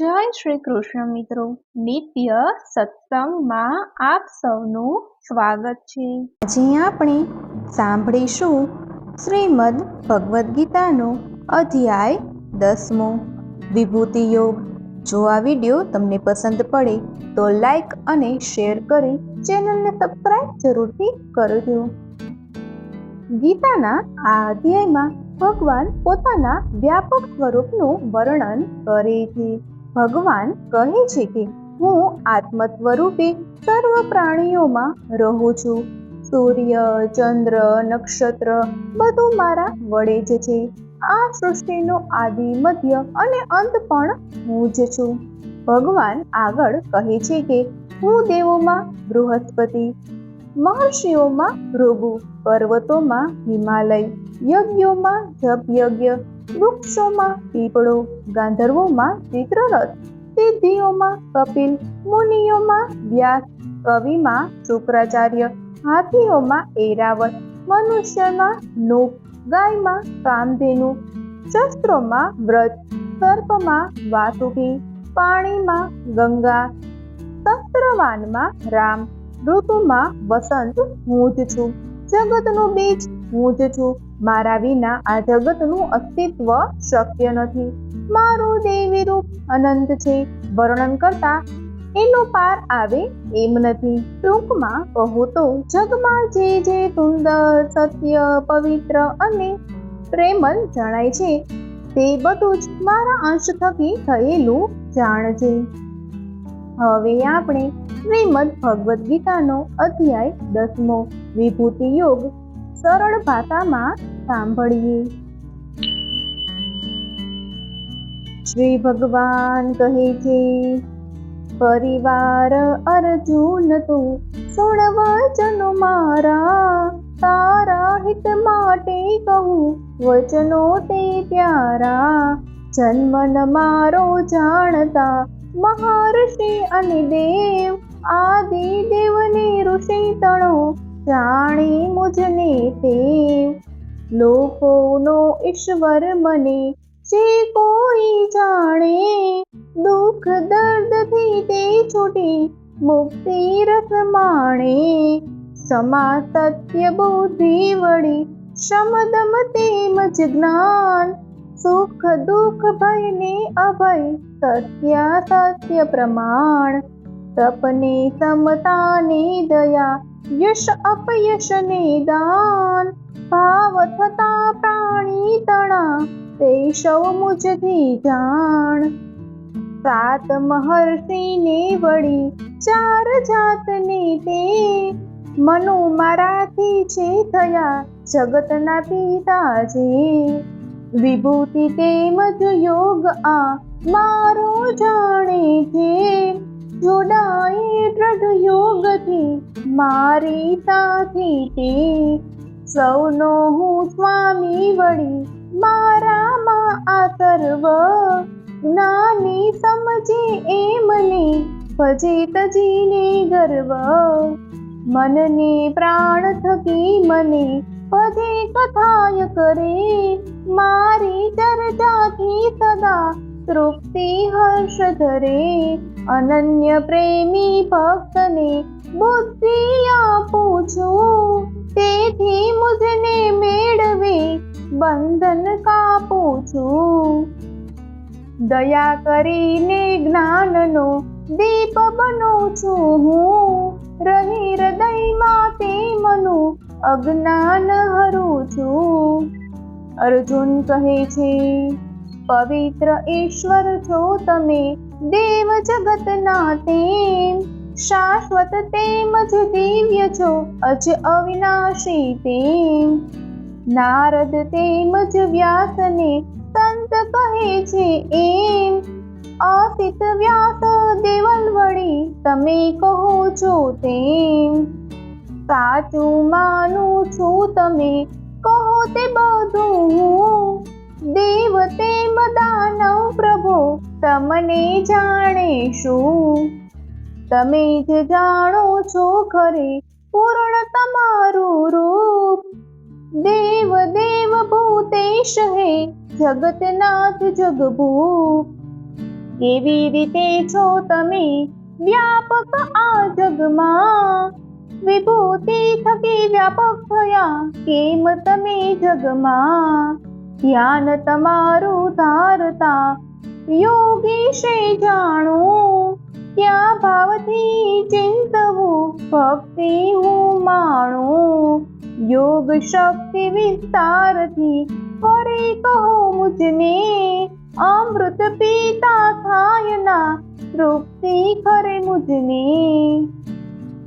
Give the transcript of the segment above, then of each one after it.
જય શ્રી કૃષ્ણ મિત્રો, નિત્ય સત્સંગમાં આપ સૌનું સ્વાગત છે। આજે આપણે સાંભળીશું શ્રીમદ ભગવદ્ ગીતાનો અધ્યાય 10મો વિભૂતિ યોગ। જો આ વિડીયો તમને પસંદ પડે તો લાઈક અને શેર કરી ચેનલને સબસ્ક્રાઇબ જરૂરથી કરજો। ગીતાના આ અધ્યાયમાં ભગવાન પોતાના વ્યાપક સ્વરૂપનું વર્ણન કરે છે। ભગવાન કહે છે કે હું આત્મ સ્વરૂપે સર્વ પ્રાણીઓમાં રહું છું। સૂર્ય, ચંદ્ર, નક્ષત્ર બધું મારા વડે જ છે। આ સૃષ્ટિનો આદિ, મધ્ય અને અંત પણ હું જ છું। ભગવાન આગળ કહે છે કે હું દેવોમાં બૃહસ્પતિ, મહર્ષિઓમાં ભૃગુ, પર્વતોમાં હિમાલય, યજ્ઞોમાં જપયજ્ઞ, વૃક્ષોમાં પીપળો, ગાંધર્વોમાં ચિત્રરથ, સિદ્ધિઓમાં કપિલ, મુનિઓમાં વ્યાસ, કવિમાં શુક્રાચાર્ય, હાથીઓમાં એરાવત, મનુષ્યમાં નૂપ, ગાયમાં કામધેનુ, શસ્ત્રોમાં વ્રજ, સર્પમાં વાસુકી, પાણીમાં ગંગા, શસ્ત્રવાનમાં રામ, ઋતુમાં વસંત હું જ છું। જગતનું બીજ હું જ છું। મારા વિના આ જગતનું અસ્તિત્વ શક્ય નથી। મારું દેવી રૂપ અનંત છે, વર્ણન કરતા એનો પાર આવે એમ નથી। ટૂંકમાં કહું તો જગમાં જે સુંદર, સત્ય, પવિત્ર અને પ્રેમલ જણાય છે તે બધું જ મારા અંશ થકી થયેલું જાણ છે। હવે આપણે શ્રીમદ ભગવદ્ ગીતાનો અધ્યાય 10મો વિભૂતિ યોગ સરળ ભાષામાં સાંભળીએ। શ્રી ભગવાન કહે છે, પરિવાર અર્જુન તું સુણ વચનો મારા, તારા હિત માટે કહું વચનો તે પ્યારા। જન્મન મારો જાણતા મહર્ષિ અને દેવ, આદિ દેવને ઋષિ તણો જાણે મુજને તેવ। લોકોનો ઈશ્વર મને જે કોઈ જાણે, દુઃખ દર્દથી તે છૂટી મુક્તિ રસ માણે। ક્ષમા સત્ય બુદ્ધિ વળી શમદમ તેમજ જ્ઞાન, સુખ દુઃખ ભયને અભય સત્ય પ્રમાણ। તપને સમતાને દયા, યશ અપયશને દાન, ભાવ થતા પ્રાણી તણા તે સૌ મુજથી જાણ। સાત મહર્ષિને વળી 4 જાતને તે, મનુ મારાથી છે થયા જગતના પિતાજી। વિભૂતિ તેમજ યોગ આ મારો જાણે છે, જોડાએ દ્રઢ યોગથી મારી સાથે તે। સૌનો હું સ્વામી વળી મારામાં આ સર્વ, જ્ઞાની સમજે એ મને ભજે તજીને ગર્વ। મનને પ્રાણ થકી મને પદે કથાય કરે, મારી ચર્ચાથી સદા તૃપ્તિ હર્ષ ધરે। અનન્ય પ્રેમી ભક્તને બુદ્ધિ આપું છું, તેથી મુજને મેળવે બંધન કાપું છું। દયા કરીને જ્ઞાનનો દીપ બનું છું હું, રહી હૃદયમાં તે મનુ અજ્ઞાન હરું છું। અર્જુન કહે છે, પવિત્ર ઈશ્વર છો તમે દેવ જગતના તેમ, શાશ્વત તેમજ દિવ્ય છો અજ અવિનાશી તેમ। નારદ તેમજ વ્યાસને સંત કહે છે એમ, અસિત વ્યાસ દેવલ વળી તમે કહો છો તેમ। સાચું માનું છું તમે કહો તે બધું હું, દેવ તેમ દાનવ પ્રભો તમને જાણે શું। તમે જ જાણો છો ખરે પૂર્ણ તમારું રૂપ, દેવ દેવ ભૂતેશ હે જગતનાથ જગભૂપ। કેવી રીતે છો તમે વ્યાપક આ જગમાં? વિભૂતિ થકી વ્યાપક થયા કેમ તમે જગમાં? ધ્યાન તમારું ધારતા યોગીશે જાણું, ક્યાં ભાવથી ચિંતવું ભક્તિ હું માણું. યોગ શક્તિ વિસ્તારથી ફરી કહો મુજને, અમૃત પીતા થાય ના તૃપ્તિ કરે મુજને.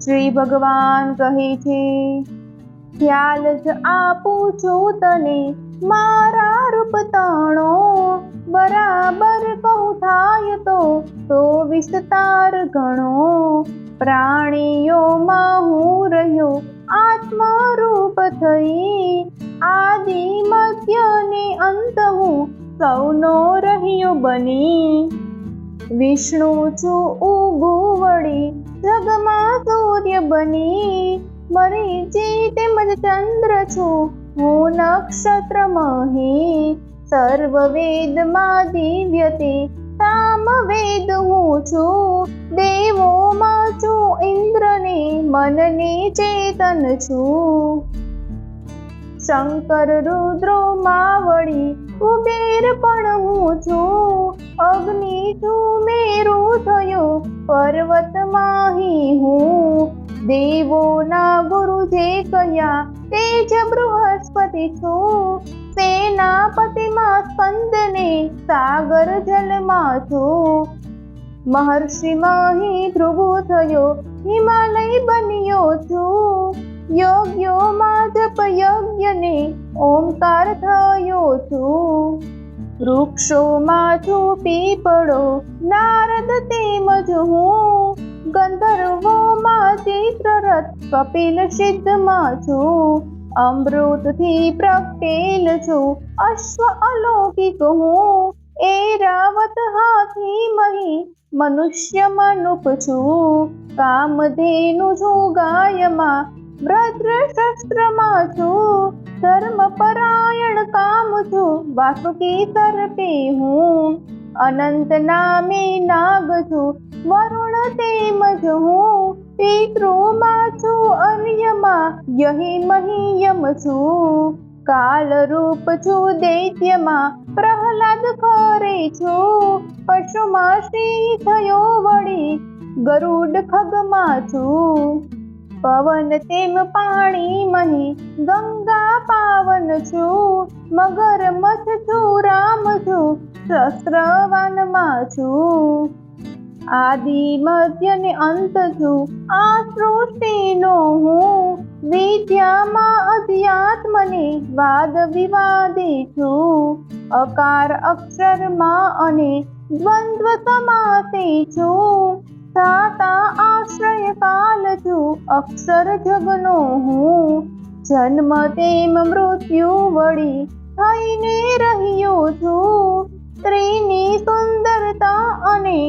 શ્રી ભગવાન કહે છે, ખ્યાલ જ આપું છું તને મારા રૂપ તાણો, બરાબર કહું થાય તો વિસ્તાર ગણો. પ્રાણીઓમાં હું રહ્યો આત્મરૂપ થઈ, આદિ મધ્ય ને અંત હું સૌનો રહ્યો બની. વિષ્ણુ છું ઉગું વળી જગમાં સૂર્ય બની, મરીચી તેમજ ચંદ્ર છું હું નક્ષત્ર મહી. સર્વ વેદમાં દિવ્ય તે સામ વેદ હું છું, દેવોમાં છું ઇન્દ્રને મનને ચેતન છું. શંકર રુદ્રો માં વળી કુબેર પણ હું છું, અગ્નિ છું મેરુ થયો પર્વત માહી હું. દેવોના ગુરુ જે કહ્યા તે જ બૃહસ્પતિ છું, સેનાપતિમાં સ્કંદને સાગર જલમાં છું. મહર્ષિ મહી ધ્રુવ થયો હિમાલય બન્યો છું, યજ્ઞોમાં જપ યજ્ઞને ઓમકાર થયો છું. વૃક્ષોમાં છું પીપળો નારદ તેમજ હું, ગંધર્વોમાં ચિત્રરથ કપિલ સિદ્ધમાં છું. અમૃતથી પ્રગટેલ છું અશ્વ અલૌકિક હું, એરાવત હાથી મહી મનુષ્ય મનુપ છું. કામધેનુ છું ગાયમાં ભદ્ર શસ્ત્રમાં છું, ધર્મ પરાયણ કામ છું વાસુકી સર્પે હું. અનંત નામે નાગ છું વરુણ તેમજ હું, પિતૃમાં છું અર્યમાં યહી મહિયમ છું. કાલ રૂપ છું દૈત્યમાં પ્રહલાદ ખરે છું, પશુમાં સિંહ થયો વળી ગરુડ ખગમાં છું. પવન તેમ પાણી મહી ગંગા પાવન છું, મગર મચ્છ છું રામ છું શસ્ત્રવાનમાં છું. આદિ મધ્ય ને અંત છું આ સૃષ્ટિનો હું, વિદ્યામાં અધ્યાત્મને વાદ વિવાદી છું. અકાર અક્ષરમાં અને દ્વંદ્વ સમાસે છું, સાતા આશ્રય કાલ છું અક્ષર જગનો હું. જન્મ તેમ મૃત્યુ વળી થઈને રહ્યો છું, સ્ત્રીની સુંદરતા અને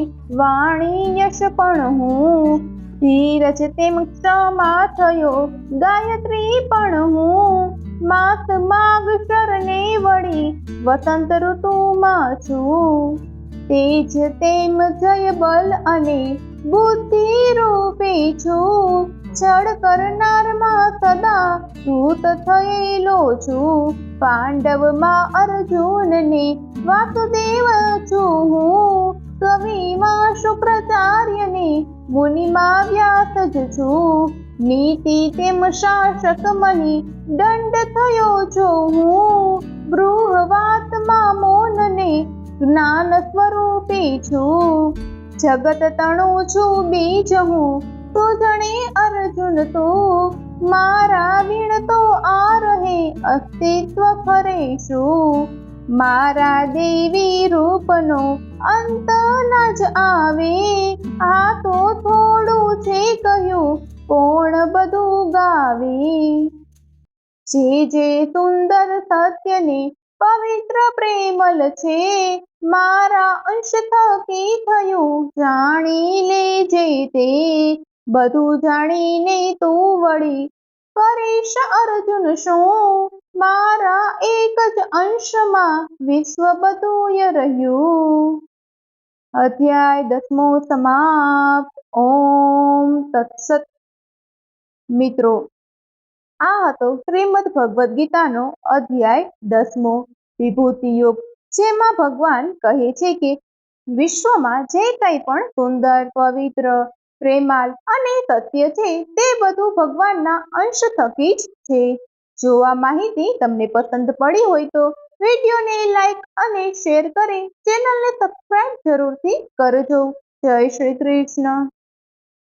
વાણી યશ પણ હું. ધીરજ તેમ ક્ષમા થયો ગાયત્રી પણ હું, માસ માગ શરણે વળી વસંત ઋતુમાં છું. તેજ તેમ જય બલ અને બુદ્ધિ રૂપે છું, છળ કરનારમાં સદા ભૂત થયેલો છું. પાંડવમાં અર્જુનને વાસુદેવ છું હું, કવિમાં શુક્રાચાર્યને મુનિમાં વ્યાસ જ છું. નીતિ તેમ શાસક મહી દંડ થયો છું હું, ગૃહવાતમાં મૌનને જ્ઞાન સ્વરૂપે છું. જગત તણું છું બીજ હું, તું જણે અર્જુન તું, મારા વિણ તો આ રહે અસ્તિત્વ ખરે શું. મારા દેવી રૂપનો અંત ન જ આવે, આ તો થોડું છે કહ્યું કોણ બધું ગાવે. જે જે સુંદર સત્યને પવિત્ર પ્રેમલ છે, મારા અંશ થકી થયું જાણી લેજે તે. બધું જાણીને તું વળી કરીશ અર્જુન શું, મારા એક જ અંશમાં વિશ્વ બધુંય રહ્યું. અધ્યાય 10મો સમાપ્ત. ઓમ તત્સત. મિત્રો, આ હતો શ્રીમદ ભગવદ્ ગીતાનો અધ્યાય 10મો, વિભૂતિ યોગ, જેમાં ભગવાન કહે છે કે વિશ્વમાં જે કંઈ પણ સુંદર, પવિત્ર, પ્રેમાળ અને સત્ય છે તે બધું ભગવાનના અંશ થકી જ છે. જો આ માહિતી તમને પસંદ પડી હોય તો વિડીયોને લાઈક અને શેર કરી ચેનલને સબસ્ક્રાઇબ જરૂરથી કરજો. જય શ્રી કૃષ્ણ.